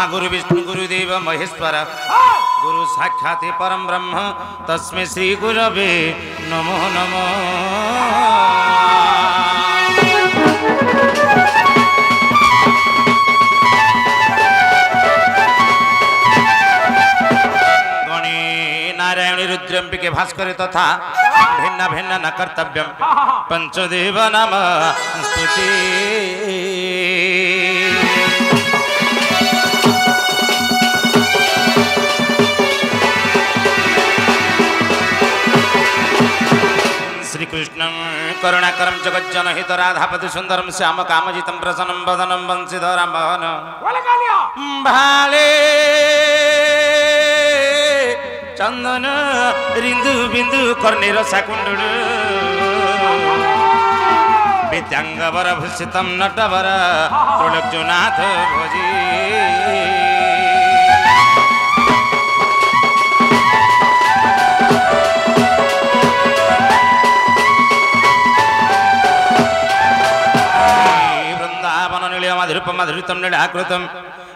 महागुरु विष्णु गुरुदेव महेश्वर गुरु साक्षात् परम ब्रह्म तस्मै श्री गुरवे नमो नमः। गणे नारायणी रुद्रंबिके भास्कर तथा भिन्न भिन्न न कर्तव्यम पंचदेव नाम स्तुति। श्रीकृष्ण करुणाकरं जगज्जनहित राधापति सुंदरम श्याम कामजितं प्रसन्नं वदनं वंशीधरं मोहन भाले चंदन रिंदु बिंदु कर्णेर शाकुंडल विद्यांगवर भूषितं नटवर त्रिलोक्यनाथ भोजी। मधुरितम नीलाकृतम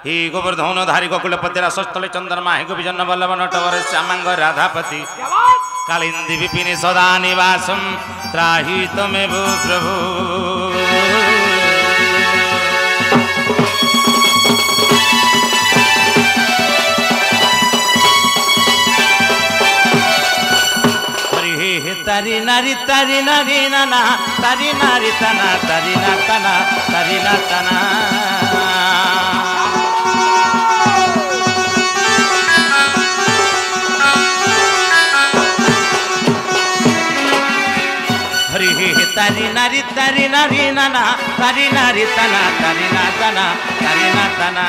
ही गोवर्धन धारी गोकुलपति रसस्थल चंद्रमा हे गोपीजन वल्लभ नटवर श्यामांग राधापति कालिंदी विपिनी सदा निवासम त्राहि तमेव प्रभु। तारी नारी नाना तारी नारी तना तारी ना तना तारी ना तना। हरि तारी नारी नाना तारी नारी तना तारी ना तना तारी ना तना।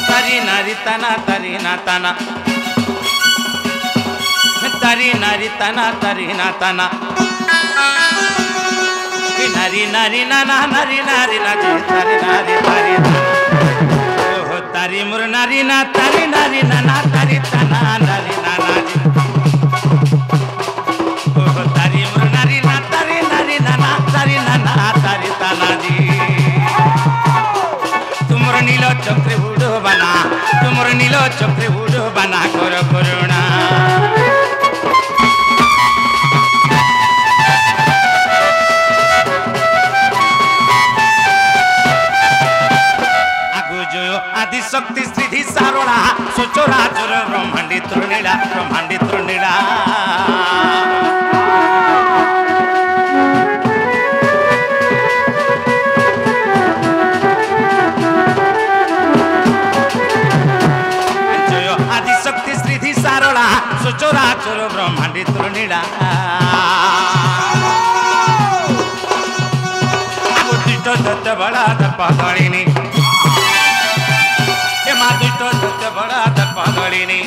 तारी नारी तना तारी ना तना तारी नारी तना तारी ना तना नारी नारी नाना नारी नारी नाची तारी नारी तारी ओह तारी मुर नारी ना तारी नारी नाना तारी तना नारी नाना जी ओह तारी मुर नारी ना तारी नारी नाना तारी नाना तारी तना जी। तुमर नीलो चक्र उड़ो बना तुमर नीलो चक्र उड़ो बना कर करुणा। आगु जो आदि शक्ति सिद्धि सारोड़ा सोचोरा चोर ब्रह्मांडी तृणीला ब्रह्मांडी तृणीला। चोरा चोर ब्रह्मांडी तृणीला दुष्ट दत्त बड़ा दर्पदलिनी ए मा दुष्ट दत्त बड़ा दर्पदलिनी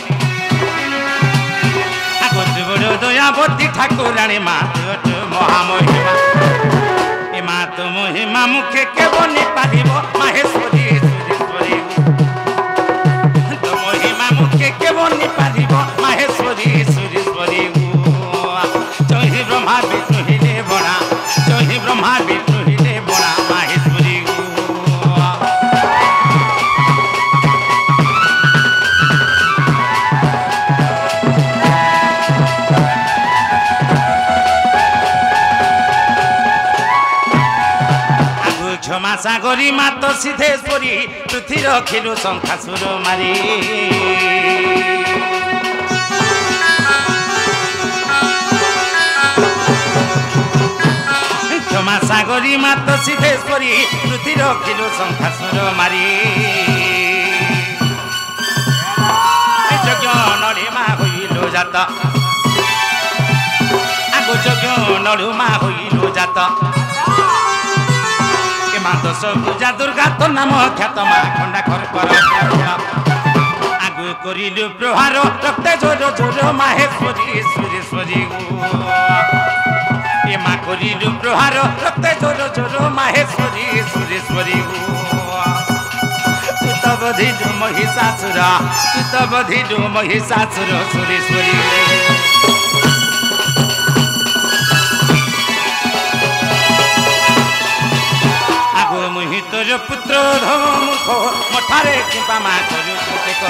आगो बड़ दयावती ठाकुराणी मा महामहिमा ए मा तो महिमा मुखे के बनी पारिब माहेश्वरी सुरेश्वरी तो महिमा मुखे के बनी पारिब माहेश्वरी सुरेश्वरी। जय ब्रह्मा विष्णु हिले बड़ा जय ब्रह्मा विष्णु हिले बड़ा माहेश्वरी। आगु क्षमा सागरी मात सिद्धेश्वरी पृथ्वी रखिलु शंखासुर मारी। क्षमा सागरी मात सिद्धेश्वरी पृथ्वी रखिलु शंखासुर मारी। यज्ञ नड़ीमा हईलो जात आगो यज्ञ नड़ुमा हईलो जात मा दश पूजा दुर्गा तो नाम ख्यात मा खंडा खर आगु करिलु प्रहार रक्त जोर जोर माहेश्वरी सुरेश्वरी। ए मा करिलु प्रहार रक्त जोर जोर माहेश्वरी सुरेश्वरी। तू तब धिडु महिषासुर तू तब धिडु महिषासुर सुरेश्वरी। मुहि तोर पुत्र धम मुख मठारे किंपा मा करू टेक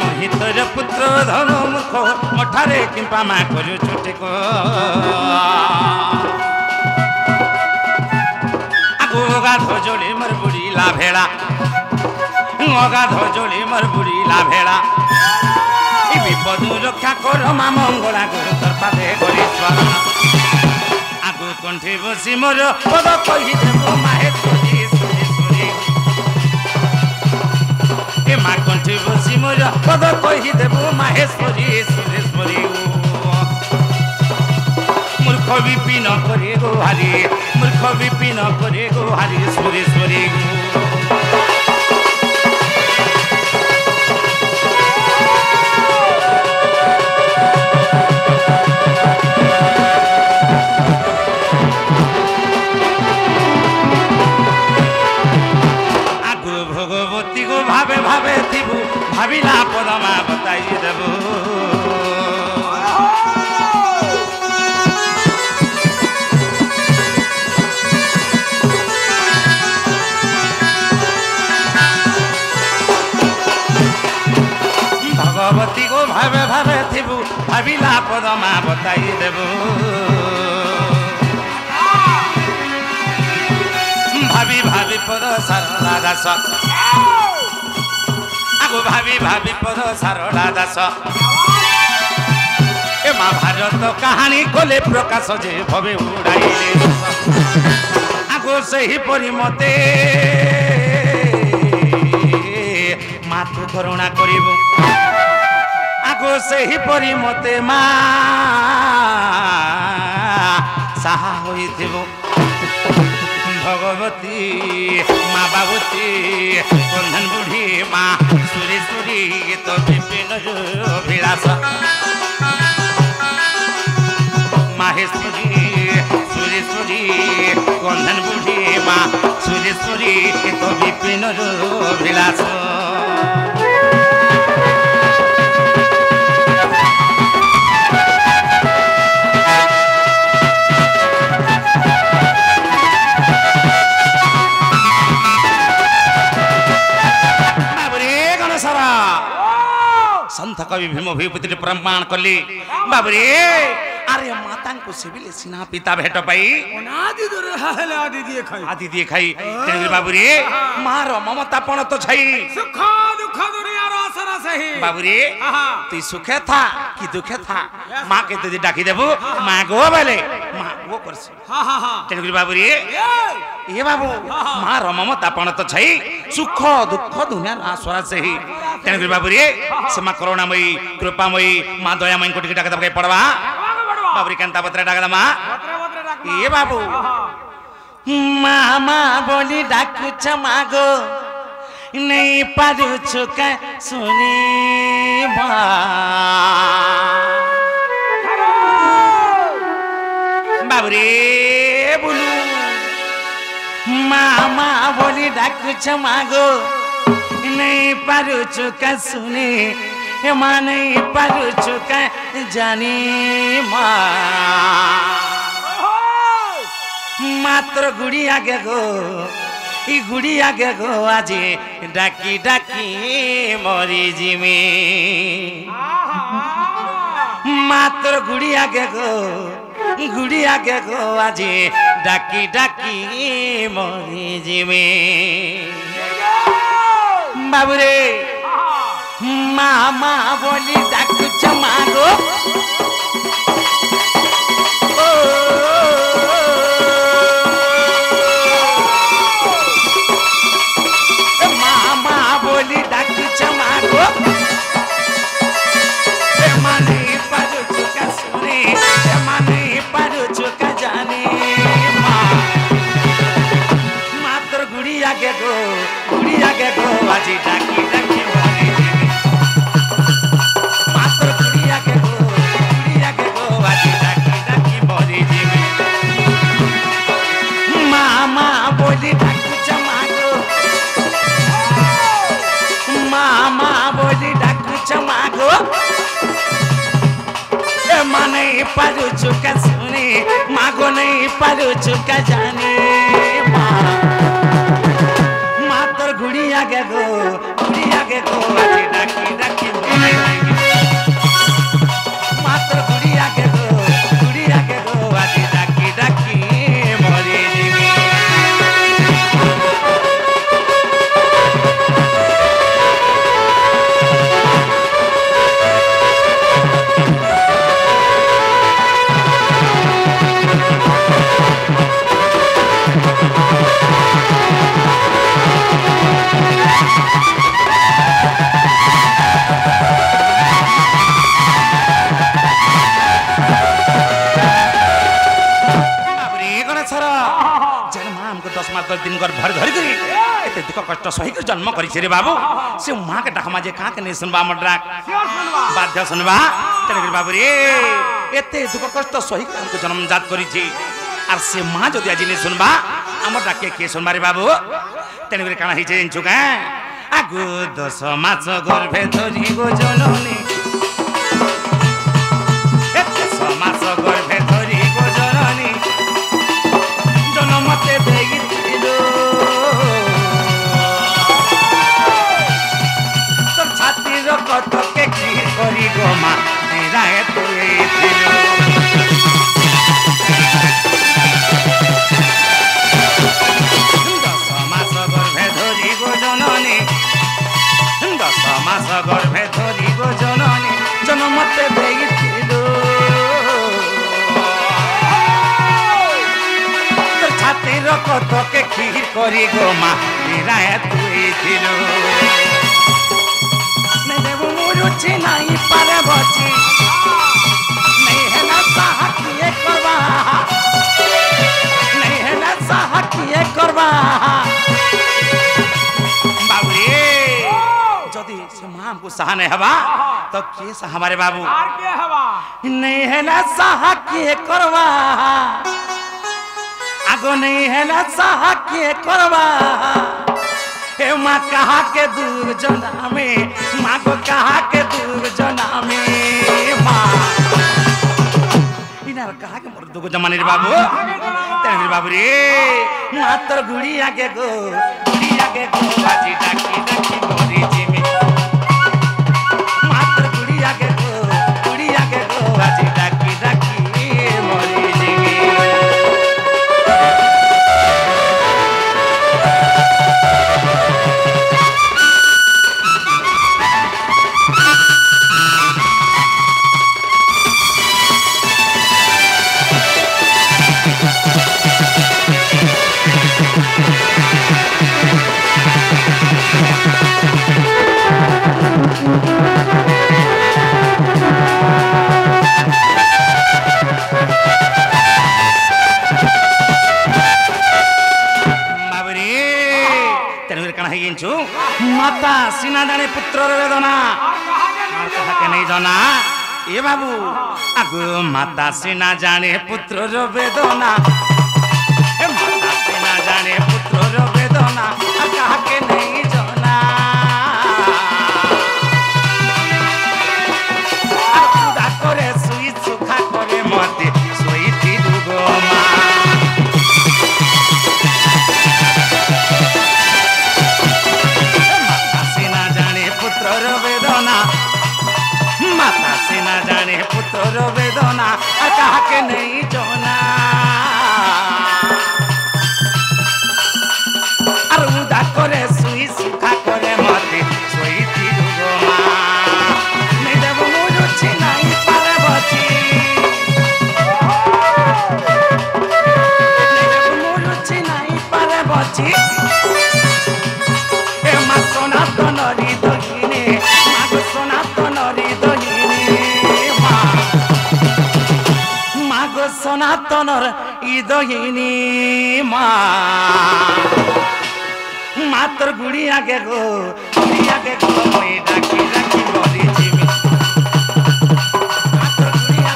मुहि तोर पुत्र धम मुख मठारे किंपा मा करू टेक गाध जोड़े मर बुढ़ी ला भेड़ा गाध जोड़े मर बुढ़ी ला भेड़ा विपद रक्षा कर मा मंगला गुरु तोर पादे करी स्मरण आगु कंठी बसी मोर पद कही देव माहेश्वरी सुरेश्वरी ए मा कंठी बसी मोर पद कही देव माहेश्वरी सुरेश्वरी मूर्ख विपिन करे गोहारी मूर्ख विपिन करे गोहारी सुरेश्वरी आगु भगवती को भावे भावे थिबु भाविला पदमा बताई देबु भगवती को भावे भावे थिबु भाविला पदमा बताई देबु भावी भावी पद सारला दास आगो भावी भावी पद सारला दास ए महाभारत कहानी कोले प्रकाश जे भवे उड़ाइले आगो सही परि मते मातु करुणा करिबु आगो सही परि मते मा साहा होइथिबु भगवती माँ बाबूती बंधन बुढ़ी माँ सुरेश्वरी तो विपिन अभिलाष माहेश्वरी सुरेश्वरी बंधन बुढ़ी माँ सुरेश्वरी तो विपिन अभिलाष संत कवि भीम भूपति प्रमाण कली बाबरे अरे माता को सेविले सिना पिता भेट पाई अनादि दूर हले आदि दिए खाई तेरे बाबरे मार ममता पण तो छई सुख दुख दुनिया आसर सही बाबरे तू सुखे था कि दुखे था मां के तू डाकी देबू मां गो बेले मां वो करसी हां हां हां तेरे बाबरे ये बाबू मार ममता पण तो छई सुख दुख दुनिया आसर सही तेरे बाबरे से मां करुणामयी कृपामयी मां दयामयी को टिके डाका दबके पड़वा बाबरी केंता पत्र डाकला मां ये बाबू मामा बोली डाकु छ मागो नहीं पारु छु का सुनी बाबरे बोलू मामा बोली डाकु छ मागो नहीं पारु छु का सुनी मां नहीं पारु छु का जानी मात्र गुड़ी आगे गो ई गुड़ी आगे गो आज डाकी डाकी मरी जिमी मात्र गुड़ी आगे गो आज डाकी डाकी मरी जिमी बाबूरे मामा बोली डाकु छ मागो मामा बोली डाकु छ मागो माने पारु छु का सुने माने पारु छु का जाने मात्र गुड़ी आगे गो आज डाकी डाकी बोली डाकु छ मागो मामा नहीं पारू चुका सुनी मागो नहीं पारू चुका जानी माँ तोर गुड़िया के गो आज डाकी डाकी माँ तोर गुड़िया के गो आज डाकी डाकी मरी जीवी दिन घर भर धरी करी एते दुख कष्ट सही कर जन्म करी रे बाबू से मां के डाकमा जे कहां के नहीं सुनबा हमर डाक बाध्य सुनबा तेरे बाबू रे एते दुख कष्ट सही कर हमको जन्म जात करी छी आर से मां जदी आज नहीं सुनबा हमर डाक के सुनबा रे बाबू तेरे काना हि जे छुका आगु 10 मास गर्भे धरी गो जननी 10 मास गर्भे धरी गो जननी जनमते बेगी कत के करी गो माँ तेरा तु 10 मास गर्भे धरी गो जननी 10 मास गर्भे धरी गो जननी जनमते बेगिथिलु तोर छातीर कत के खीर करी गो माँ तेरा तुइथिलु रुचि नहीं पारे बची नहीं है ना साहा किए करवा नहीं है ना साहा किए करवा बाबू जदि से मां हमको साहा नहीं हवा तो के साहा हमारे बाबू आर के हवा नहीं है ना साहा किए करवा आगो नहीं है ना साहा किए करवा माँ कहा के दूर जना में माँ को कहा के दूर जना में माँ इनार कहा के मोर दुगो जमाने रे बाबू तेरे बाबू रे माँ तोर गुड़िया के गो बाजी डाकी डाकी मोरी जी में माँ तोर गुड़िया के गो बाजी डाकी डाकी मोरी जी में माता सीना जाने पुत्र वेदना कहा के नहीं जाना ए बाबू आगो माता सीना जाने पुत्र वेदना माता सीना जाने पुत्र वेदना कहा के नहीं जाना खुदा करे सुई सुखा करे मते सोई थी दुगो माँ माता से ना जाने पुत्र वेदना कहा के नहीं जोना अरुदा करे सुई सुखा करे मते सोई थी दुगो माँ नहीं देव मुझे नहीं पारे बची नहीं देव मुझे नहीं पारे बची ए माँ सोना तो नरी दहिने माँ को सोना तो नरी सनातनर इदहिनी मातर गुड़िया के गो मैं डाकी डाकी मोरी जीवी मातर गुड़िया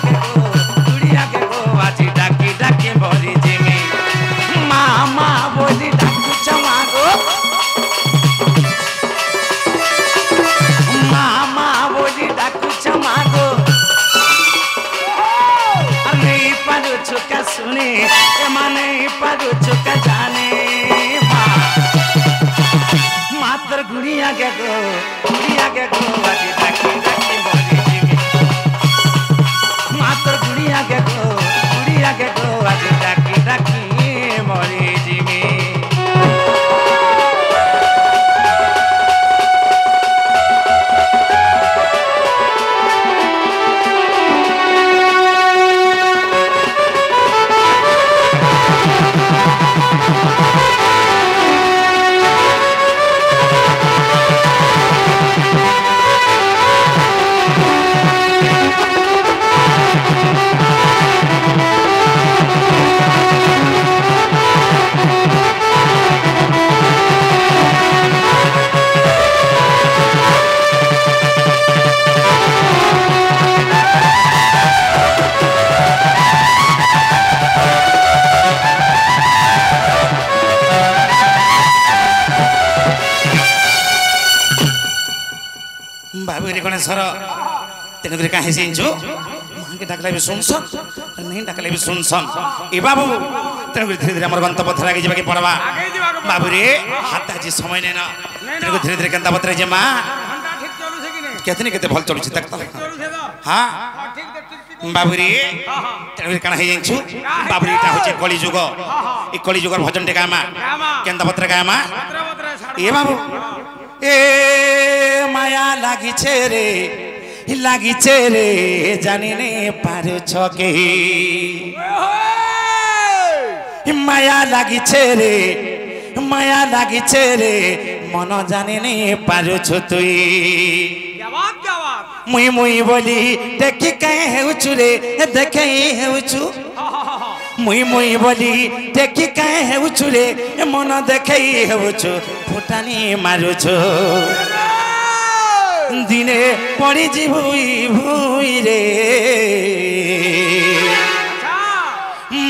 के गो आज डाकी डाकी मोरी जीवी मामा बोली डाकू चमा गो मामा बोली डाकू चमा गो गुड़िया के गो आदि डाकी डाकी मरी जिमी मातर गुड़िया के गो आदि डाकी डाकी मरी जिमी सर तेन कहीं जींचु मां के डाकले भी सुनसन नहीं डाकले भी सुनसन ए बाबू तेन धीरे धीरे हमर गंतव्य पथ लागे जेबा के पड़वा बाबू रे हाथ आज समय ने ना तेन धीरे धीरे गंतव्य पथ रे जे मां घंटा ठीक चलू से कि नहीं केतनी केते भल चलु छी तक चलू से तो हां ठीक ठीक बाबू रे तेन कण हे जींचु बाबू रे एटा होचे कली जुग ई कली जुगर भजन टे गामा केंदा पत्र गामा ए बाबू ए माया लागिछे रे जानी ने पारो छके माया लागिछे रे मन जानी ने पारो छ तुई मुई मुई बोली देखि कहे हेउछु रे देखे हेउछु मुई मुई बोली देखि कहे हेउछु रे मन देखे हेउछु फुटानी मारुछु दिने पड़ी जी भूई रे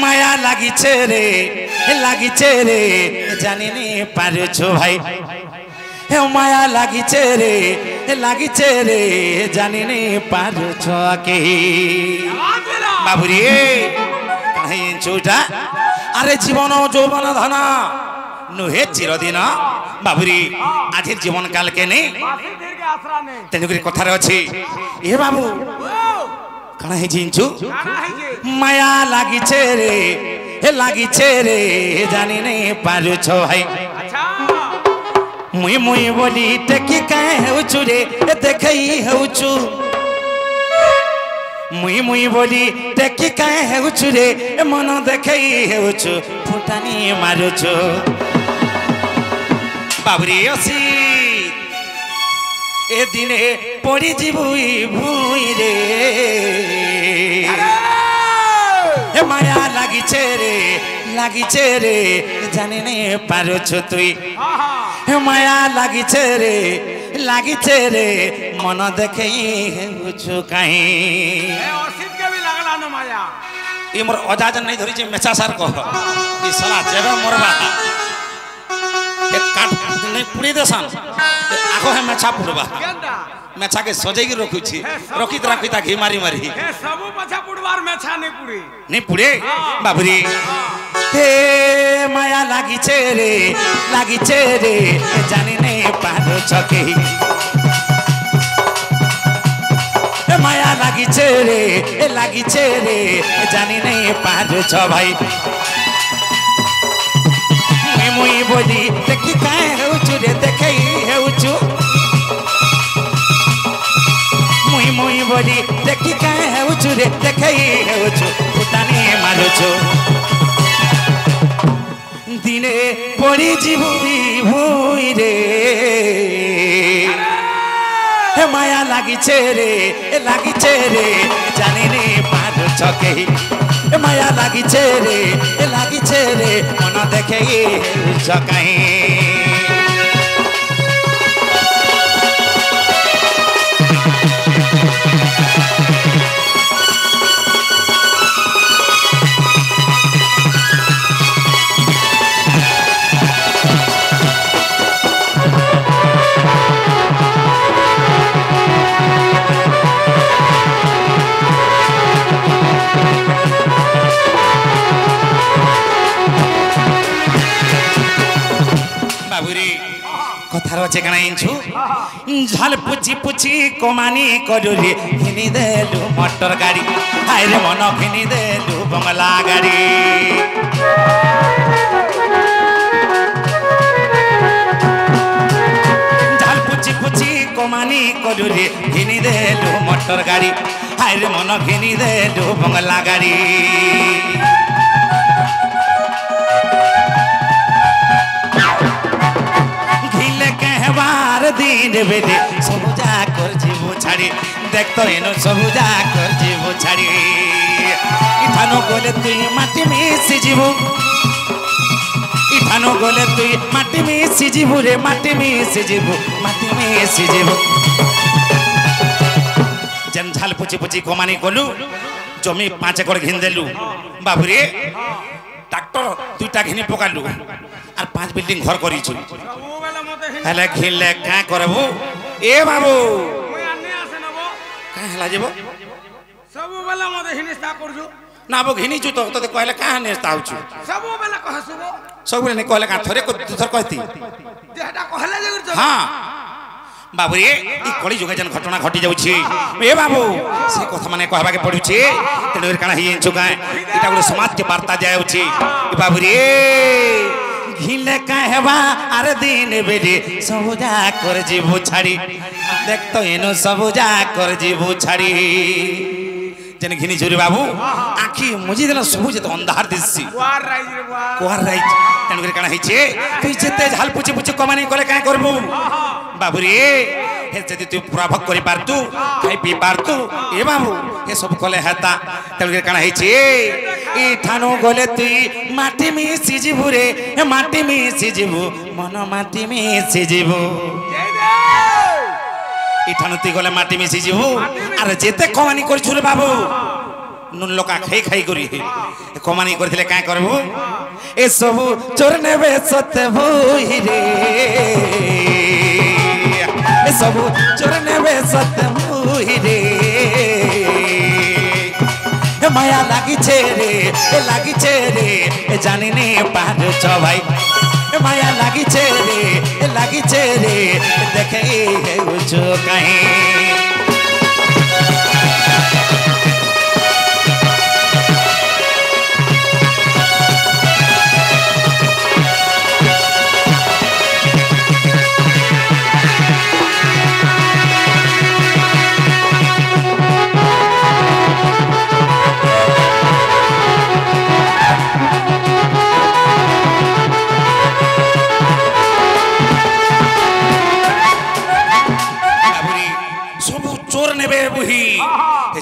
माया लागिछे रे जानी नहीं पारुछु भाई हे माया लागिछे रे जानी नहीं पारुछु के बाबुरी कहीं चूटा अरे जीवन যৌবন धन नुहे चिरदिन बाबुरी आज जीवन काल के नहीं तेनुकरी कथार अच्छी ए बाबू कण है जिंचु माया लागिछे रे जानी नहीं पारुछ भाई मुई मुई बोली टेकी कहे हेउछु रे देखई हेउछु मुई मुई बोली टेकी कहे हेउछु रे मन देखई हेउछु फुटानी मारुछु बाबुरी असी ए दिने पड़ी जी भूई रे ए माया लागिछे रे जानी नहीं पारुछु तुई हे माया लागिछे रे मन देखे हेउछु काई असित के भी लागला न माया ई मोर अजाजन नहीं धरी जे मेचा सार कह ई साला जेबे मोरबा के काट नहीं पुड़ी देसन आखो है मेछा पुड़बा मेछा के सजै के रखुछि रखित राखिता घी मारी मारी हे सबु पछा पुड़वार मेछा नहीं पुड़े बाबुरी हे माया लागिछे रे जानी नहीं पारो छके हे माया लागिछे रे जानी नहीं पारो छ भाई मुई बोली देखि काहे हेउछु रे देखई हेउछु मुई बोली देखि काहे हेउछु रे देखई हेउछु फुटानी मारुछु दिने पड़ी जी भूई रे हे माया लागिछे रे जानी नहीं पारुछ के माया लागिछे रे मन देखे कहीं अच्छे कणा इंचु झाल पुची पुची कमानी करूरी घिनी देलु मोटर गाड़ी हाय रे मन घिनी देलु बंगला गाड़ी झाल पुची पुची कमानी करूरी घिनी देलु मोटर गाड़ी हाय रे मन घिनी देलु बंगला गाड़ी दिन बेले सबुजा कर जीवो छाड़ी देख तो एनो सबुजा कर जीवो छाड़ी इठानो गोले तुई माटी मिसी जीवो इठानो गोले तुई माटी मिसी जीवो रे माटी मिसी जीवो जन झाल पुची पुची कमानी कलु जमी 5 एकड़ घिन देलु बाबू रे ट्रैक्टर दुईटा घिनी पकालु और 5 बिल्डिंग घर करिछु हेले खिले क्या करबो ए बाबू मुई आने आसे नबो का हला जेबो सब बेला मते हिनिस्ता करजु ना बो घिनी छु तो तते कहले का नेस्ता आउछु सब बेला कहसुबो सब बेला ने कहले का थरे को दुसर कहती जेटा कहले जे करजु हां बाबू रे ई कली जुगे जन घटना घटी जाउछि ए बाबू से कथा माने कहबा के पडुछि तेनोर काना हियन छु का इटा गुलो समाज के वार्ता जाउछि ए बाबू रे घिले कहवा अरे दिन बेले सबुजा कर जीवो छाड़ी देख तो एनो सबुजा कर जीवो छाड़ी जन घिनी जुरी बाबू आखी मुजी देला सबुज तो अंधार दिससी कुआर राइज रे कुआर राइज तन करे काना हिचे तू जेते झाल पुची पुची कमानी करे का करबू बाबू रे हे जदी तू पूरा भक करि पारतू खाई पी पारतू ए बाबू हे सब कले हेता तन करे काना हिचे ई ठानो गोले तुई माटी मिसी जीवु रे माटी मिसी जीवु मन माटी मिसी जीवु ई ठानो तुई गोले माटी मिसी जीवु अरे जेते कमानी करछु रे बाबू नुन लोका खाई खाई करी कमानी करथिले का करबू ए सब चोर नेबे सते भोई रे ए सब चोर नेबे सते भोई रे माया लागी छे रे ए जानी ने पार छ भाई माया लागी छे रे देखे हे जो कहीं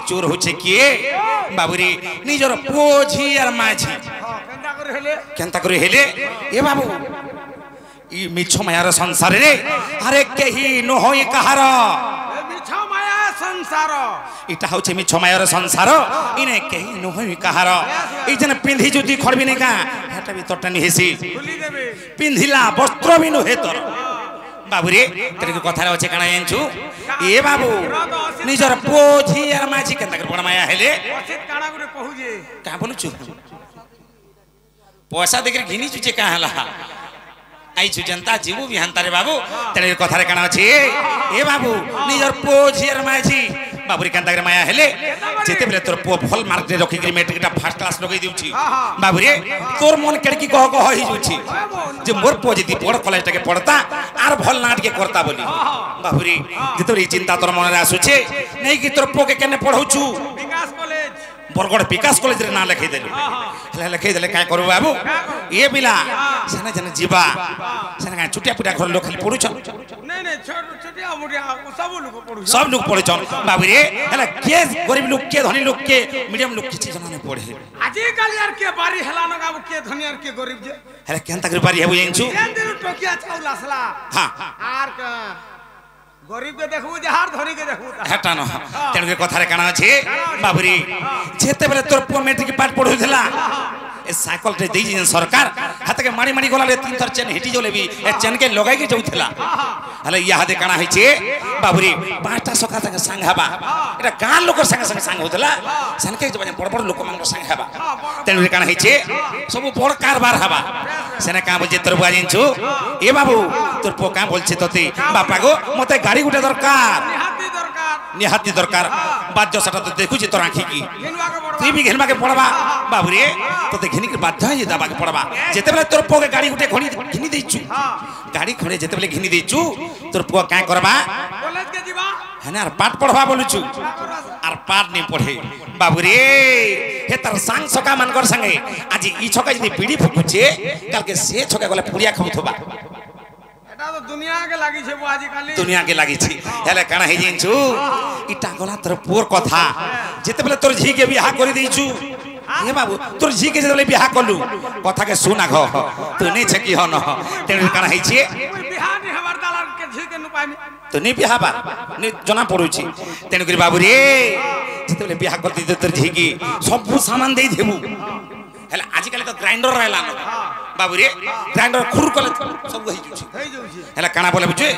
चोर होचे किए बाबूरी निजर पोझी और माझी केंता करे हेले ए बाबू ई मिछ मायार संसार रे अरे केही न होई कहार मिछ माया संसार इटा होचे मिछ मायार संसार इने केही न होई कहार ई जने पिंधी जुदी खड़बी ने का हेटा भी तटनी हेसी भूली देबे पिंधिला वस्त्र भी न हेतर बाबू रे तेरे कथा अच्छे काना एंचु ए बाबू निजर पोझी यार माझी केंता कर बड़ माया हेले असित काना गुरे पहुजे का बोलुछु पैसा देकर घिनी छुचे का हला आई छु जनता जीवु बिहांता रे बाबू तेरे कथा रे काना अछि ए बाबू निजर पोझी यार माझी बाबू रे केंता कर माया हेले जेते बेले तोर पो फल मार्क रे रखि कर मैट्रिक टा फर्स्ट क्लास लगै दिउछि बाबू रे तोर मन केड़की कह कह ही जुछि जे मोर पो जदी बड़ कॉलेज टाके पढ़ता आर भल नाट के करता बोली बाबू रे जेते रे चिंता तोर मन रे आसुछे नै कि तोर पो के केने पढौछु विकास कॉलेज बरगड़ विकास कॉलेज रे ना लिखै देलु हले लिखै देले का करबो बाबू ए बिला सने जने जीवा सने का छुटिया पुटिया घर लोग खाली पढुछ नहीं छोटिया मोटिया सब लोग पढ़े बाबू रे हला के गरीब लोग के धनी लोग के मीडियम लोग किछि जना ने पढ़े आजि काल यार के बारी हला न गाबो के धनी यार के गरीब जे हला केंता कर बारी हेबो एंचु केन दिन टोकिया छौलासला हां आर का गरीब के देखबो जे हार धनी के देखबो हेटा न तेन के कथा रे काना अछि बाबू रे जेते बेले तोर पो मैट्रिक पाठ पढुथला ए साइकिल रे देई जिन सरकार हाथ के मारी मारी गला रे 3 थर चेन हिटी जोले भी ए चेन के लगाई के जाउथला हले या हाथे काना है छे बाबू रे पांचटा सखा संग संग हबा एटा गां लोक संग संग संग होतला सन के बड़ बड़ लोक मन संग हबा तेन रे काना है छे सब बड़ कारबार हबा সেনে কা বলছে তোর বুয়া জিনছু এ বাবু তোর পো কা বলছে তোতে বাপা গো মতে গাড়ি গুটে দরকার নিহাতি দরকার নিহাতি দরকার বাদ্য সেটা তো দেখুছি তোর আঁখি কি ঘিনবাকে পড়বা তুই বি ঘিনবাকে পড়বা বাবু রে তোতে ঘিনিকি বাধ্য হয়ে যাবাকে পড়বা যেতেবেলে তোর পোকে গাড়ি গুটে ঘিনি দেইছু গাড়ি খড়ে যেতেবেলে ঘিনি দেইছু তোর পো কা করবা কলেজ কে দিবা হ্যাঁ আর পাঠ পড়বা বলুছু আর পাঠ নি পড়ে বাবু রে হে তার সাং ছকা মানকর সঙ্গে আজি ই ছকা যদি বিড়ি ফুকুছে কালকে সে ছকা গলে পুরিয়া খাউথবা এটা তো দুনিয়াকে লাগিছে বো আজি কালি দুনিয়াকে লাগিছি হেলে কানা হে জিনছু ইটা গলা তোর পুর কথা যেতেবেলে তোর ঝিকে বিয়াহ করে দেইছু হে বাবু তোর ঝিকে যেতেবেলে বিয়াহ করলু কথাকে শুনা ঘ তুই নেছে কি হন তেনে কানা হেছি ওই বিহানি হবার দালার কে ঝিকে নু পাইমি তো নি বিহাবা নি জনা পড়ুছি তেনে করি বাবু রে যেতেবেলে বিয়াহ করতে তোর ঝিকি সবু সামান দেই দেবু হেলে আজকাল তো গ্রাইন্ডর রাইলা ন বাবু রে গ্রাইন্ডর খুর কলে সব হই যাচ্ছে হেই যাউছি হেলা কানা বলে বুঝে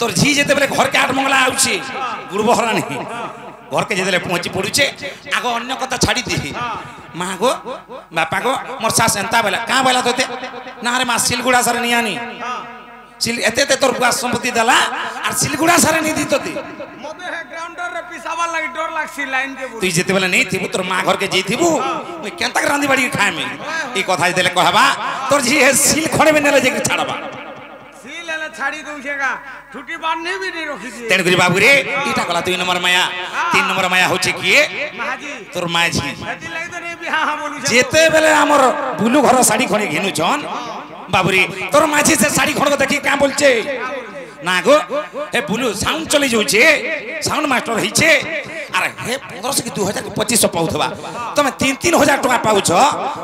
তোর ঝি যেতেবেলে ঘরকে আট মঙ্গলা আউছি গুরু হরানি ঘরকে যেতেলে পৌঁছি পড়ুছে আগ অন্য কথা ছাড়ি দিহি মা গো বাপা গো মোর শাশ এন্তা বেলা কা বেলা তোতে না রে মা সিলগুড়া সারে নিয়ে আনি সিল এতে তোর বুয়া সম্পত্তি দেলা আর সিলগুড়া সারে নি দিততে মতে হে গ্রাউন্ডার রে পিসাবার লাগি ডর লাগছি লাইন কে তুই যেতেবেলে নেই থিবু তোর মা ঘরকে যেই থিবু ওই কেনতাক রান্ধি বাড়ি খাইমি এই কথা দিলে কহাবা তোর ঝি হে সিল খড়ে নেলে যে ছাড়বা সিল এলে ছাড়ি দউছেগা ছুটি বান্ধি বি নি রখি দিয়ে তেন করি বাবু রে এটা কলা 2 নম্বর মায়া 3 নম্বর মায়া হচ্ছে কি মাহাজি তোর মাঝি হেতি লাগি তো নি বিহা বলুছে যেতে বেলে আমার বুলু ঘর শাড়ি খড়ে ঘিনুছন বাবুরি তোর মাঝি সে শাড়ি খড় দেখি কা বলছে না গো হে বুলু সাউন্ড চলে যাচ্ছে সাউন্ড মাস্টার হইছে আর হে 1500 কি 2000 কি 2500 পাউথবা তুমি 3000 টাকা পাউছ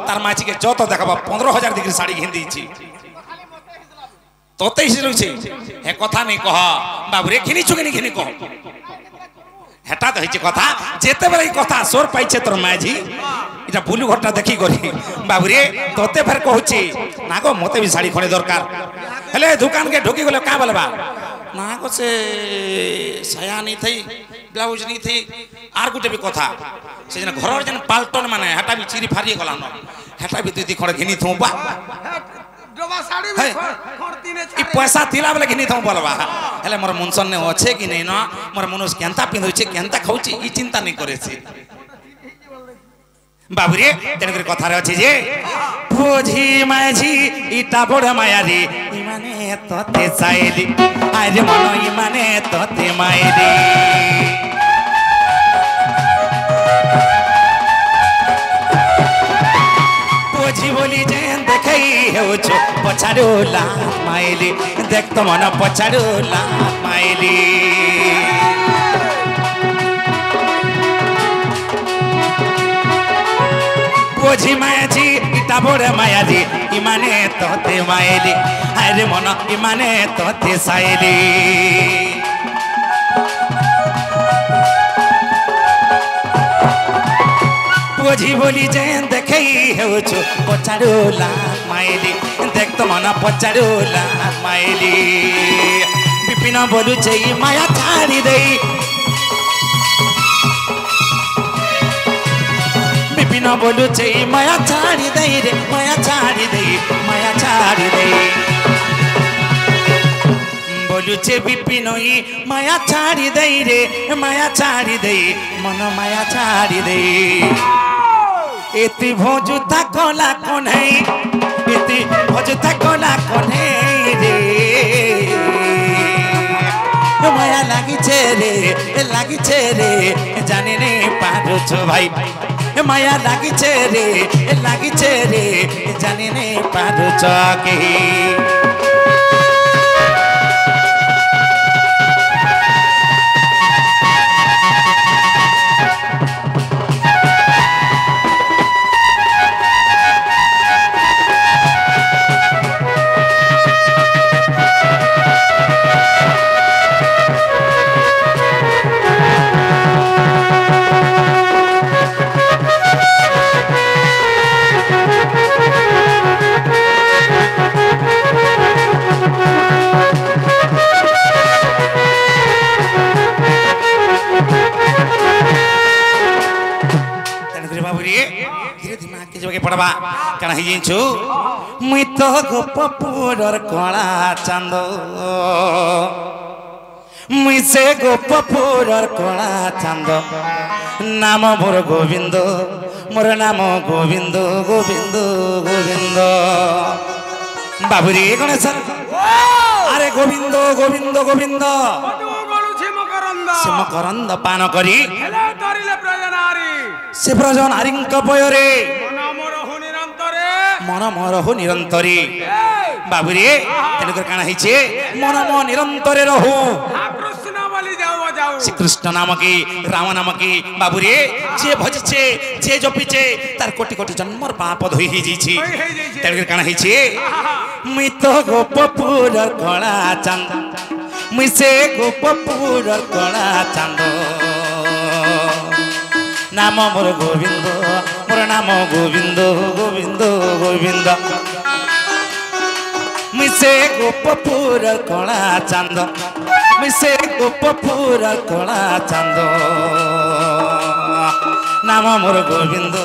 তার মাঝিকে যত দেখাবা 15000 দিকে শাড়ি ঘিন দিছি তোতে হিসেছে হে কথা নেই কহ বাবুরে ঘিনিছু ঘিনি কহ হেটা তো হইছে কথা যেতেবেলে এই কথা সোর পাইছে তোর মাঝি এটা বুলু ঘরটা দেখি করি বাবুরে তোতে ফের কହୁছি না গো মতে বি শাড়ি খড়ে দরকার হেলে দোকান কে ঢুকি গলে কা বলবা না গো সে সায়া নি থই ব্লাউজ নি থই আর গুটে বি কথা সে যেন ঘরর যেন পাল্টন মানে হেটা বি চিরি ফারিয়ে গলা ন হেটা বি তুই খড়ে ঘিনি থু বা ডবা শাড়ি হে। খড়তি নে ই পয়সা দিলা বেলে ঘিনি থু বলবা হেলে মোর মনসন নে আছে কি নেই ন মোর মনুষ কেনতা পিন্ধুছে কেনতা খাউছি ই চিন্তা নেই করেছি বাবুরে তেন করে কথা আছে যে বুঝি মাঝি ইটা বড় মায়ারি ইমানে তোতে চাইলি আরে মন ইমানে তোতে মাইলি বুঝি বলি যে দেখাই হেউছ পছাড়ুলা মাইলি দেখ তো মন পছাড়ুলা মাইলি বুঝি মায়াজি ইটা বড় মায়াজি ইমানে তোতে মাইলি আরে মন ইমানে তোতে সাইলি বুঝি বলি যে দেখাই হেউছ পচাড়ুলা মাইলি দেখ তো মন পচাড়ুলা মাইলি বিপিন বলুছে মায়া ছাড়ি দেই বিপিন বলুছে মায়া ছাড়ি দেই রে মায়া ছাড়ি দেই মায়া ছাড়ি দেই বলুছে বিপিন মায়া ছাড়ি দেই রে মায়া ছাড়ি দেই মন মায়া ছাড়ি দেই এতি ভোজু থাকলা কোনে এতি ভোজু থাকলা কোনে রে মায়া লাগিছে রে জানি নে পারছ ভাই মায়া লাগিছে রে জানি নে পারছ কে बुझे पड़वा कण हिंचु मुई तो गोपपुरर कला चांद मुई से गोपपुरर कला चांद नाम मोर गोविंद मोर नाम गोविंद गोविंद गोविंद बाबुरी गणेश अरे गोविंद गोविंद गोविंद मकरंद पान करी से ब्रज नारी पୟରେ मन मोरहु निरंतरे बाबुरे तेणुकर काना हिचे मन मो निरंतरे रहू श्री कृष्ण नाम की राम नाम की बाबुरे जे भजिचे जे जपिचे तार कोटि कोटि जन्मर पाप धोई ही जीछि तेणुकर काना हिचे मुई तो गोपपुर कला चांद मुई से गोपपुर कला चांद नाम मोर गोविंद मोर नाम गोविंद गोविंद गोविंद मुई से गोपपुर कला चांद मुई से गोपपुर कला चांद नाम मोर गोविंद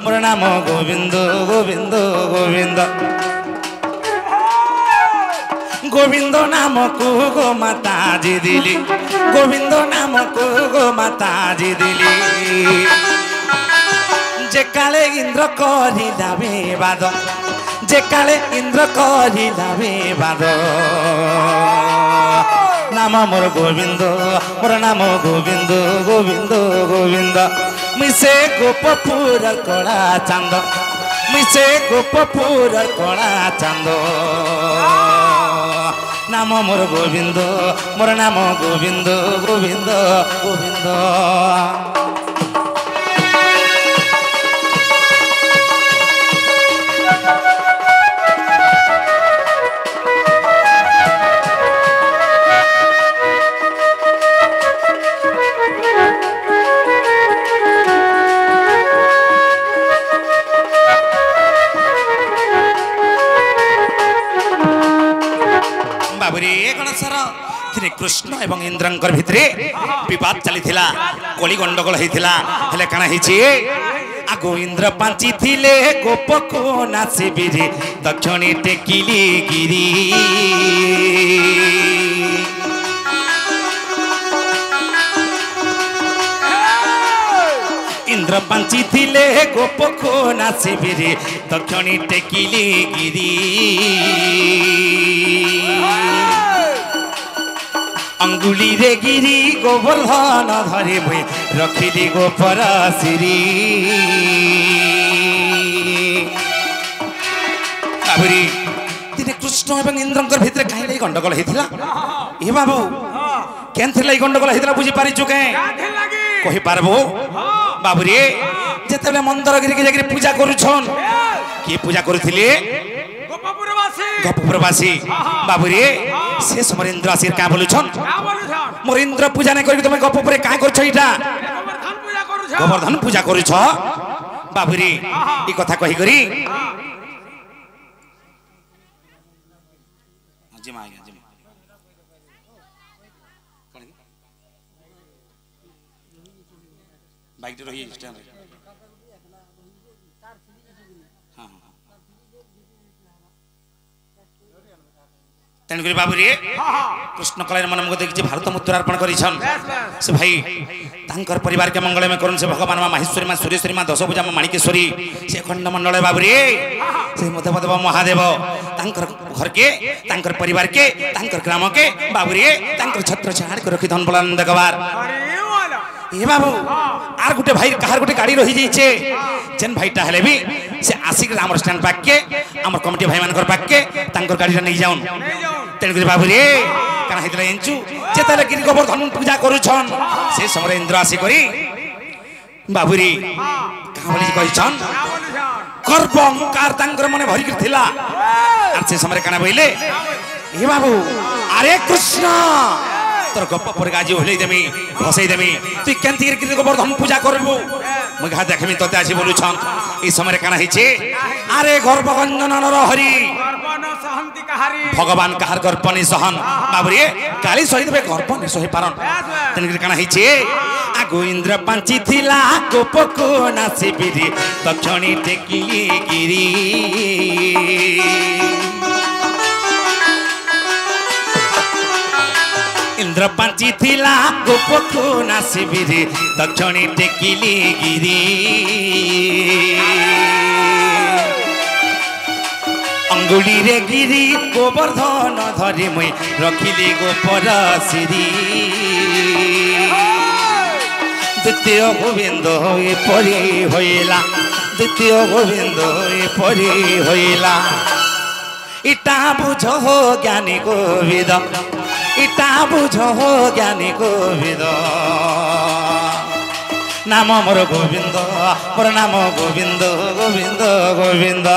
मोर नाम गोविंद गोविंद गोविंद गोविंद नाम को गो माता जी दिली गोविंद नाम को गो माता जी दिली जे काले इंद्र करी दावे बाद जे काले इंद्र करी दावे बाद नाम मोर गोविंद मोर नाम गोविंद गोविंद गोविंद मिसे गोपपुर कला चांद मिसे गोपपुर कला चांद नाम मोर गोविंद मोर नाम गोविंद गोविंद गोविंद कृष्ण एवं इंद्रंकर भितरे विवाद चलीथिला कोली गंडगोल हेतिला हेले काना हिची आगो इंद्र पांची थिले गोप को नाचे बिरे दक्षिणी टेकिली गिरी इंद्र पांची थिले गोप को नाचे बिरे दक्षिणी टेकिली गिरी अंगुली रे गिरी गोवर्धन धरे मुई रखिली गोपर सिरी बाबुरी दिने कृष्ण एवं इंद्रंकर भितरे काहे लई गंडगोल हेतिला ए बाबू केन थिला गंडगोल हेतिला बुझी पारि चुके कहि पारबो बाबुरी जेतेले मंदरगिरी के जाके पूजा करूछन की पूजा करूथिले गोपपुरवासी बाबुरे से समय इंद्र आसिर का बोलुछन मोर इंद्र पूजा नै करि तुम गोपपुरे का करछ इटा गोवर्धन पूजा करूछ बाबुरे ई कथा कहि करी जी मा जी बाइक तो रही स्टैंड तेणुक बाबुरी कृष्ण कलार मन मुझे देखिए भारत मुद्रार्पण करिछन से भाई तांकर परिवार के मंगलमय करुन से भगवान माँ माहेश्वरी माँ सुरेश्वरी माँ दशभुजा माँ माणिकेश्वरी से खंड मंडल बाबुरी से मधुदेव महादेव तांकर घर के तांकर परिवार के तांकर ग्राम के बाबुरी तांकर छत्र छाड़ के रखी धन बलानंद गवार ए बाबू आर गुटे भाई कहार गुटे गाड़ी रही जाइछे जेन भाईटा हेले भी से आसिक हमर स्टैंड पाक के हमर कमिटी भाई मानकर पाक के तांकर गाड़ी नै जाउन तेणुक बाबू रे काना हेतले एंचु जेतले गिरी गोवर्धन पूजा करूछन से समय इंद्र आसी करी बाबुरी का बोली कहिछन गर्व अहंकार तांकर मने भरि के थिला आर से समय काना बोइले ए बाबू अरे कृष्ण तोर गप पर गाजी होले देमी भसई देमी तू केंती गिरी गोवर्धन पूजा करबो मु घा देखमी तते आसी बोलुछन ई समय काना हिचे अरे गर्व गंजन नर हरि भगवान कहार गर्पनी सहन बाबुरे गाली सही देबे गर्पनी सही पारन तेनकर काना हिचे आगो इंद्र पांची थिला गोपको नासिबिरी तक्षणी टेकी गिरी इंद्र पांची थिला गोपको नासिबिरी तक्षणी टेकिली गिरी अंगुली रे गिरी गोवर्धन धरी मुई रखिली गोपर सिरी द्वितीय गोविंद एपरी होइला द्वितीय गोविंद एपरी होइला इटा बुझ हो ज्ञानी गोविंद इटा बुझ हो ज्ञानी गोविंद नाम मोर गोविंद मोर नाम गोविंद गोविंद गोविंद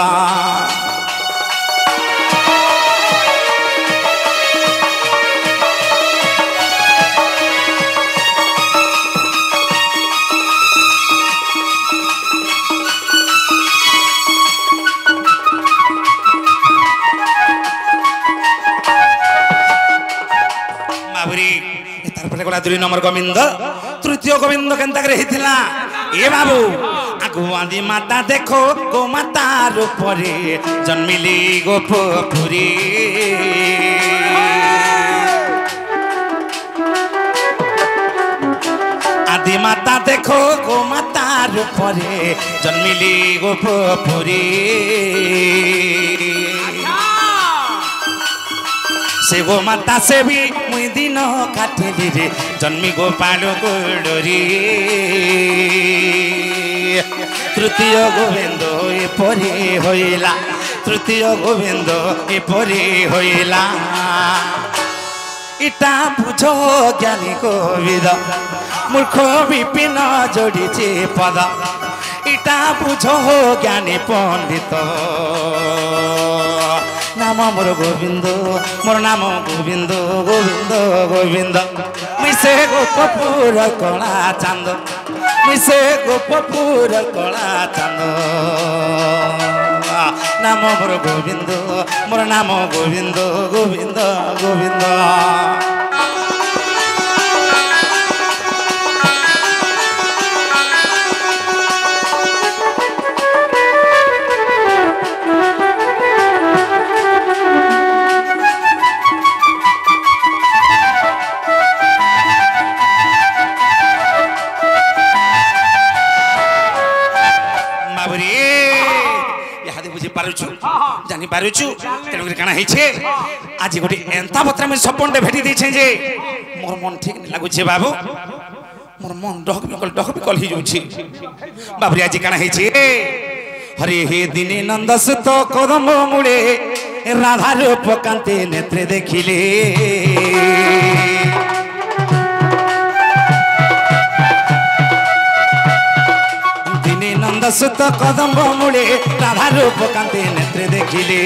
दुई नंबर गोविंद तृतीय गोविंद केन्ता करे हिथिला ए बाबू आगु आदि माता देखो गो माता रूपरे जन्मिली गोपपुरी आदि माता देखो गो माता रूपरे जन्मिली गोपपुरी से गो माता से भी मुई दिन काटिली रे जन्मी गोपाल गोडरी तृतीय गोविंद एपरी होइला तृतीय गोविंद एपरी होइला इटा बुझो ज्ञानी गोविंद मूर्ख विपिन जोड़ी पद इटा बुझो ज्ञानी पंडित नाम मोर गोविंद मोर नाम गोविंद गोविंद गोविंद मिसे गोपपुर कला चांद मिसे गोपपुर कला चांद नाम मोर गोविंद मोर नाम गोविंद गोविंद गोविंद जानी पारुछु तेणुक काना हेछे आज गोटे एंता बत्रा में सपनटे भेटी देछे जे मोर मन ठीक नहीं लागुछे बाबू मोर मन डक बिकल ही जाउछि बाबू आज काना हेछे हरे हे दिने नंदसुत कदम मुळे राधा रूप कांते नेत्रे देखिले नंदसुत कदम्ब मुळे राधा रूप कांते नेत्रे देखिले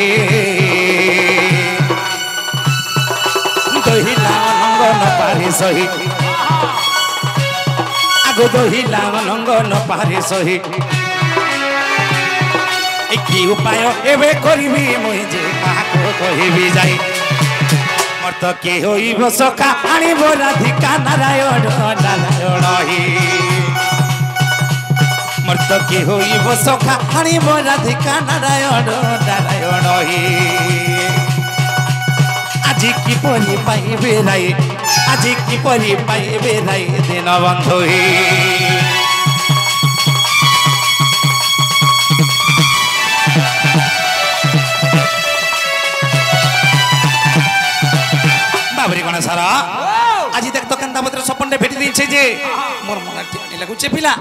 दोहिला नंग न पारे सही आगो दोहिला नंग न पारे सही एकी उपाय एबे करिबी मुई जे काको कहिबी जाई मोर तो के होइबो सखा आनिबो राधिका नारायण नारायण ही मर्त के होइब सखा हणिब राधिका नारायण नारायण ही आज की परी पाइबे राई आज की परी पाइबे राई दिन बंधु ही बाबरी गण सारा आज देख तो केंता पत्र सपन भेटी देछे जे मोर मन ठीक नहीं लागुचे पिला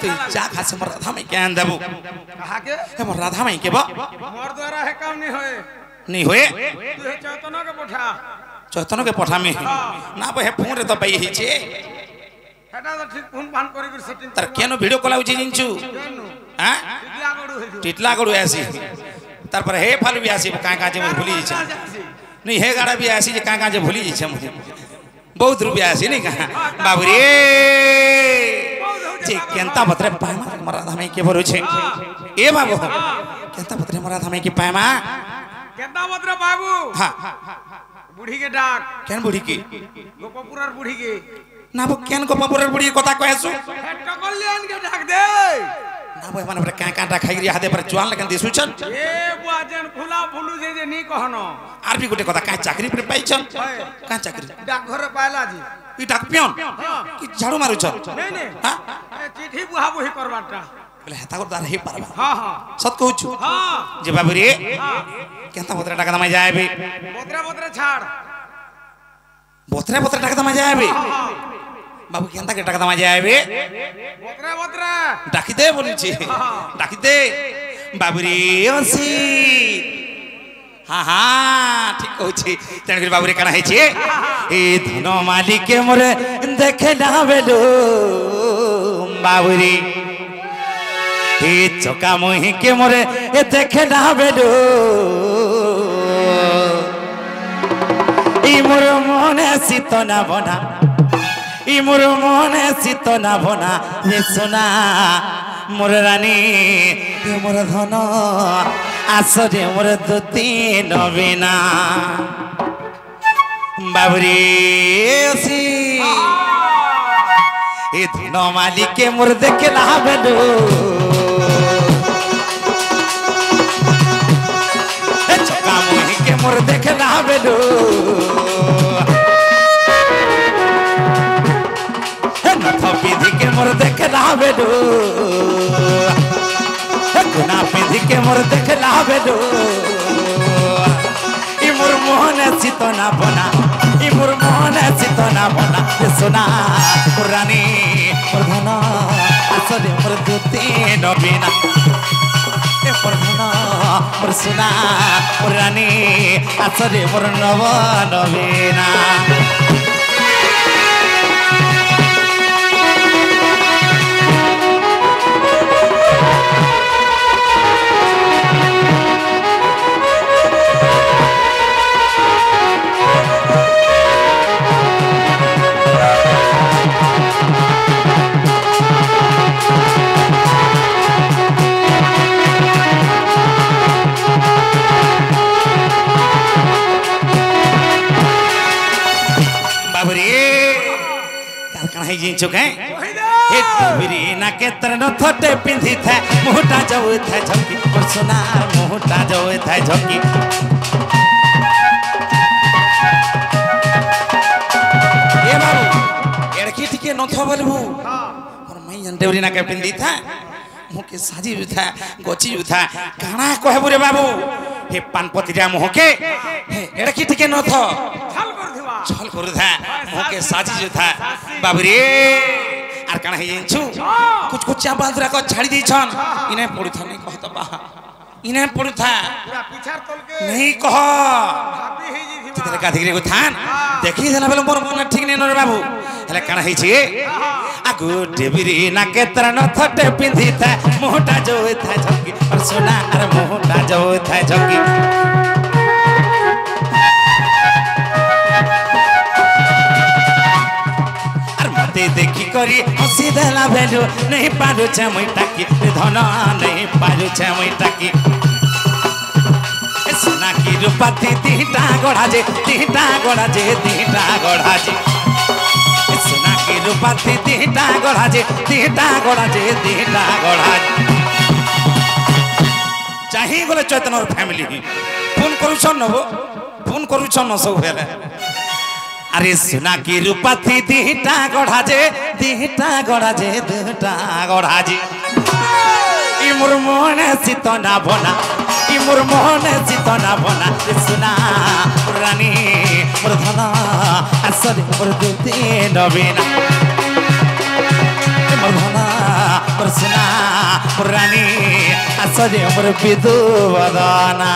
तू जा खासे मोर राधा माई केन देबू कहा के हे मोर राधा माई केबो मोर द्वारा हे काम नहीं होए तू हे चैतन्य के पठा में ना हे फोन रे तो पाई हिचे हेटा तो ठीक फोन भान करी कर सेटिंग तर केनो वीडियो कॉल आउची जिंचू हां टिटला गडू आसी तार पर हे फाल भी आसी का का जे भूली छ नहीं हे गाड़ा भी आसी जे का जे भूली छ मुझे बहुत रुपया आसी नहीं कहा बाबू रे जे केंता पत्रे पायमा राधा माई के भरो छे ए बाबू केंता पत्रे राधा माई के पायमा केंता पत्रे बाबू हां बुढ़ी के डाक केन बुढ़ी की गोपपुरार बुढ़ी के না বো কেন কো বাবুরের বুড়ি কথা কয়েছু টকল লিয়ান के ढक दे না বো মানে কা কাটা খাইরি হাতে পরে জোয়ান লাগন দিছুছন এ বুয়া যেন ফুলা ফুলু যে নি কহনো আর বি গোটে কথা কা চাকরি পরে পাইছন কা চাকরি ডাক ঘরে পাইলা জি ই ডাক পিয়ন কি ঝাড়ু মারুছ নাই নাই হ্যাঁ চিঠি বুহা বুহি করবাটা বলে হেতা কর দার হে পারবা হ্যাঁ হ্যাঁ সত কହୁଛୁ হ্যাঁ যে বাবুরে কেনতা বতরা টাকা দমাই যাবে বতরা বতরা ছাড় বতরা বতরা টাকা দমাই যাবে বাবু কেনতা কে টাকা দমাই যাবে বতরা বতরা ডাকি দে বলছি ডাকি দে বাবুরে ওসি হ্যাঁ হ্যাঁ ঠিক কହୁছি তেন করে বাবুরে কানা হইছে এই ধন মালিক মোরে দেখে না বেলো বাবুরে এই চকা মহি কে মোরে দেখে না বেলো ই মোর মনে শীত না বনা ই মোর মনে শীত না বনা রে সোনা মোর রানী মোর ধন আসরে মোর দুতি নবীনা বাবুরে ওসি এ ধন মালিকে মোর দেখে না বেলো চকা মহিকে মোর দেখে না বেলো নথ পিধিকে মোর দেখে না বেলো গুনা পিধিকে মোর দেখে না বেলো ই মোর মোহনে শীত না বনা ই মোর মোহনে শীত না বনা সোনা রানী মোর ধন আসলে মোর দুতি নবীনা মোর ধন মোর সোনা মোর রানী আসলে মোর নব নবীনা जिंचो गए हे तोरी ना के तरनो थोटे पिंधी था मोटा जाऊ था झोंकी और सोनार मोटा जाऊ था झोंकी ए बाबू एड़की टिके न थो बोलबू और मैं जंटेवरी ना के पिंधी था मुके साजी था गोची था काना कहबू रे बाबू हे पानपतिरा मोहके हे एड़की टिके न थो छल कर था मुके साजी जो था बाबरे आर काना हे जिंचु कुछ कुछ बांधरा को छाड़ी दी छन इने पड़ू था नहीं कहत बा इने पड़ू था पूरा पिछार तल के नहीं कह भाभी हे जी थी तेरे गाधी रे को थान देखी देला बेले मोर मन ठीक नहीं न बाबू हेले काना हे छी आगु डेबिरी ना के तरह न थटे पिंधी था मोटा जो था झोंकी और सोना अरे मोटा जो था झोंकी देखी करी हसी देला भेलु नहीं पारु छ मैं टाकी धन नहीं पारु छ मैं टाकी सोना की रूपाती तीटा गढ़ा जे तीटा गढ़ा जे तीटा गढ़ा जे सोना की रूपाती तीटा गढ़ा जे तीटा गढ़ा जे तीटा गढ़ा चाही गले चैतन्य फैमिली फोन करू छ न फोन करू छ न सब भेले अरे सोना की रूपा थी दीटा गढ़ा जे दीटा गढ़ा जे दीटा गढ़ा जे ई मोर मोहने सीत ना बना ई मोर मोहने सीत ना बना सोना रानी मोर धन असरे मोर दुती नबीना मोर धन मोर सोना मोर रानी असरे मोर विदु वदना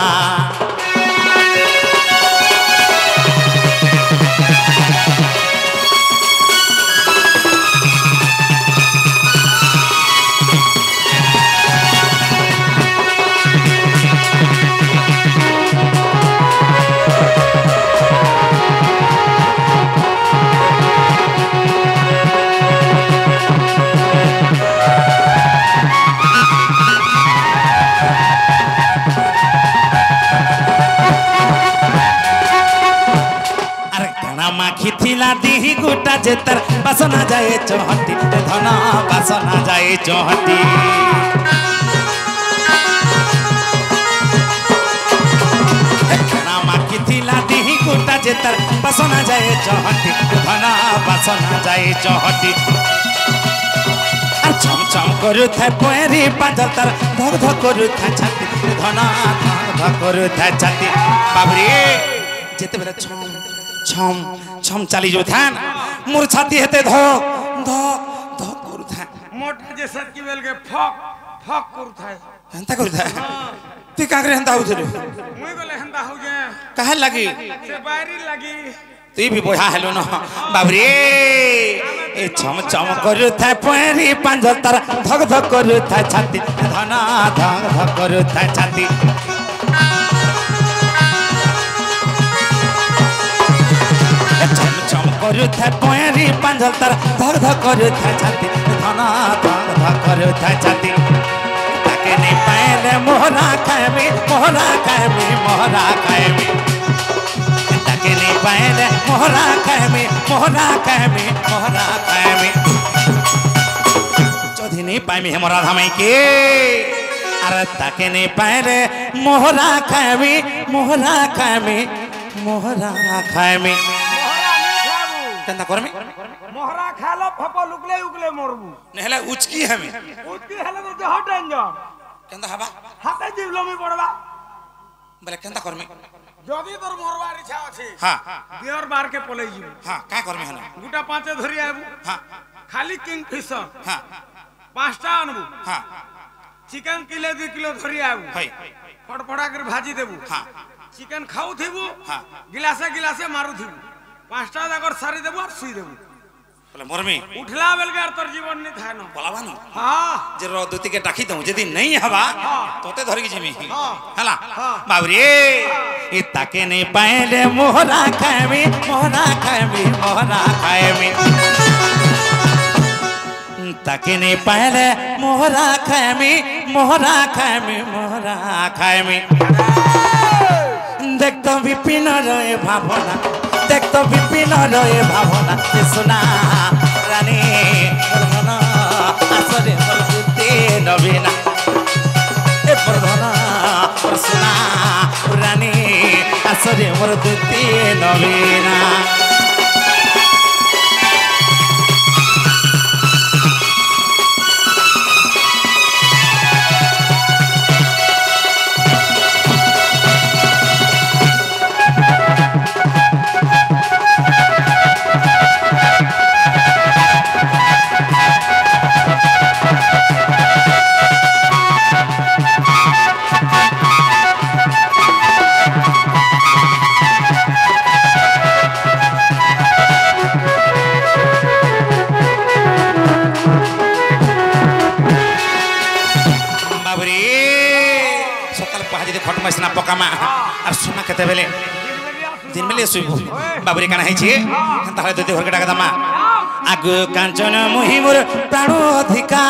दिही गुटा जेतर बासना जाए चौहटी धन बासना जाए चौहटी माखी थिला दिही गुटा जेतर बासना जाए चौहटी धन बासना जाए चौहटी छम छम करू था पैरी पाजल तार धक धक करू था छाती धन धक धक करू था छाती बाबरे जेते बेला छम छम छम चली जो था मोर छाती हेते धक धक धक करू था मोटा जे सटकी बेल के फक फक करू था हंता करू था तू कागरे हंता होथलो मुई गले हंता हो जे काहे लगी से बारी लगी तू भी बोझा हेलो न बाबरे ए छम छम करू था पैरी पांजल तार धक धक करू था छाती धन धक धक करू था छाती छम छम करू था पैरी पांजल तार धक धक करू था छाती धन धक धक करू था छाती ताके नहीं पाएले मोहरा खाएमी मोहरा खाएमी मोहरा खाएमी ताके नहीं पाएले मोहरा खाएमी मोहरा खाएमी मोहरा खाएमी चौधरी नहीं पाएमी है मोरा धामाई के अरे ताके नहीं पाएले मोहरा खाएमी मोहरा खाएमी मोहरा खाएमी मोहरा नहीं खाबू केंदा करमी मोहरा खालो फपो लुकले उकले मरबू नेहला उचकी हमें उतकी हेले तो देह डेंजर केंदा हबा हाथे जीवलो में पड़बा बोले केंदा करमी যদি তোর মরবার ইচ্ছা আছে हां বিয়ার বার কে পলাই যাবি हां का करमी हना গুটা পাঁচে ধরি আইবু हां খালি কিং ফিশর हां পাঁচটা আনবু हां চিকেন কিলো 2 কিলো ধরি আইবু হই ফড়ফড়া করে ভাজি দেবু हां চিকেন খাও থিবু हां গিলাসে গিলাসে মারু থিবু পাঁচটা জাগর সারি দেবু আর সুই দেবু बोले मरमी उठला बेल के तोर जीवन नहीं था न बोलावा न हां जे रो दुती के टाकी दऊ जदी नहीं हवा तोते धर के जिमी हां हला बाबरे ए ताके नहीं पाएले मोहरा खाएमी मोहरा खाएमी मोहरा खाएमी ताके नहीं पाएले मोहरा खाएमी मोहरा खाएमी मोहरा खाएमी देख तो विपिन रहे भावना देख तो विपिन रहे भावना सुना रानी प्रधान आसरे मरुते नवीना ए प्रधान सुना रानी आसरे मरुते नवीना खटमसना पकामा और सुना केते बेले दिन बेले सुइबो बाबरी काना हैछि ताले दते घर कटा कदमा आग कांचन मुहि मोर प्राण अधिकार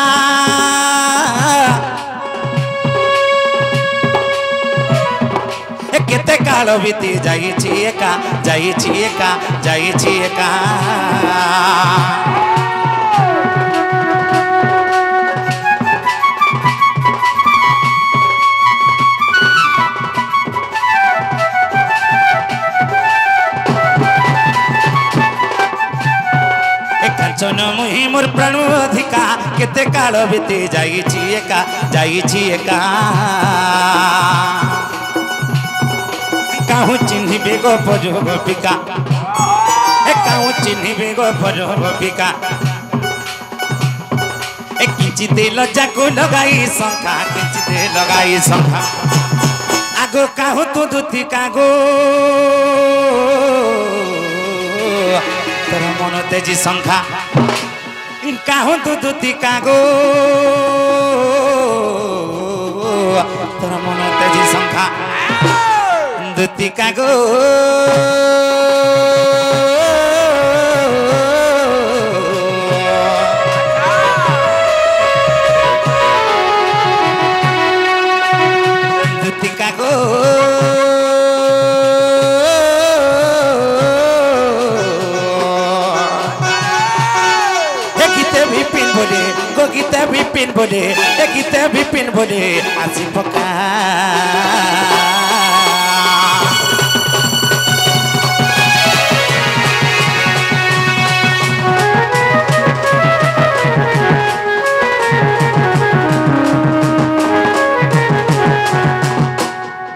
ए केते काल बीती जाईछि एका जाईछि एका जाईछि एका कांचन मुहि मोर प्राण अधिका केते काल बीती जाईछि एका जाईछि एका काहू चिन्हिबे गो गोपिका ए काहू चिन्हिबे गो गोपिका ए किंचित लज्जाको लगाई शंखा किंचित लगाई शंखा आगो काहू तो दुती कागो तोर मन तेजी शंखा काहू तो दुती कागो तोर मन तेजी शंखा दुती कागो दुती कागो विपिन बोले ए गीते विपिन बोले आसी पका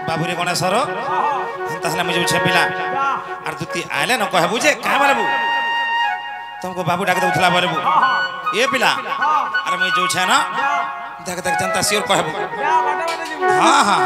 बाबूरे गणेशर ताहले मुझे छपिला आर दुती आले न कहबू जे का बाबू तुमको बाबू डाक दउथला बाबू ए पिला अरे मैं जो छे ना देख देख जनता सिर कहबू हां हां